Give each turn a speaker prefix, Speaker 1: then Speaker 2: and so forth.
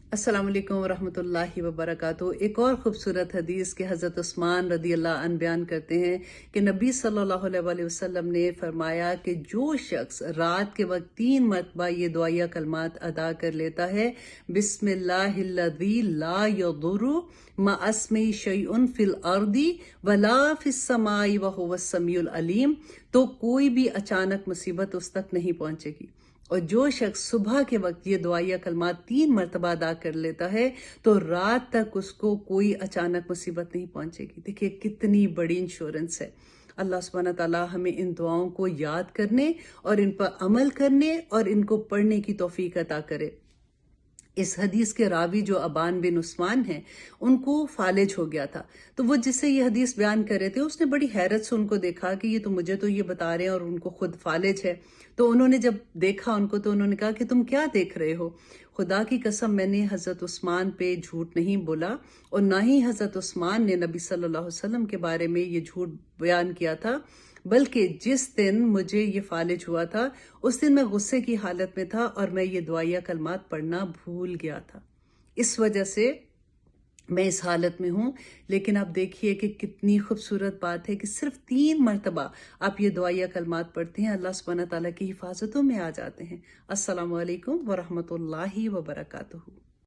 Speaker 1: अस्सलाम वालेकुम वरहमतुल्लाहि वबरकातुहू। एक और खूबसूरत हदीस के हज़रत उस्मान रदी अल्लाह अन बयान करते हैं कि नबी सल्लल्लाहु अलैहि वसल्लम ने फरमाया कि जो शख्स रात के वक्त 3 मरतबा ये दुआया कलमात अदा कर लेता है, बिस्मिल्लाहिल्लज़ी ला यदुरु मअस्मी शैउन फिल अर्दी वला फिस समाई व हुवस समीउल अलीम, तो कोई भी अचानक मुसीबत उस तक नहीं पहुंचेगी। और जो शख्स सुबह के वक्त ये दुआया कलमात 3 मरतबा अदा कर लेता है तो रात तक उसको कोई अचानक मुसीबत नहीं पहुंचेगी। देखिए कितनी बड़ी इंश्योरेंस है। अल्लाह सुब्हानहू तआला हमें इन दुआओं को याद करने और इन पर अमल करने और इनको पढ़ने की तौफीक अता करे। इस हदीस के रावी जो अबान बिन उस्मान हैं, उनको फालिज हो गया था। तो वो जिससे ये हदीस बयान कर रहे थे, उसने बड़ी हैरत से उनको देखा कि ये तो मुझे तो ये बता रहे हैं और उनको खुद फालिज है। तो उन्होंने जब देखा उनको तो उन्होंने कहा कि तुम क्या देख रहे हो? खुदा की कसम मैंने हज़रत उस्मान पे झूठ नहीं बोला और ना ही हज़रत उस्मान ने नबी सल्लल्लाहु अलैहि वसल्लम के बारे में ये झूठ बयान किया था, बल्कि जिस दिन मुझे ये फालिज हुआ था उस दिन मैं गुस्से की हालत में था और मैं ये दुआया कलमात पढ़ना भूल गया था। इस वजह से मैं इस हालत में हूँ। लेकिन आप देखिए कि कितनी खूबसूरत बात है कि सिर्फ 3 मरतबा आप ये दुआया कलमात पढ़ते हैं, अल्लाह सुब्हानहू तआला की हिफाजतों में आ जाते हैं। अस्सलामु अलैकुम वरहमतुल्लाहि वबरकातुहू।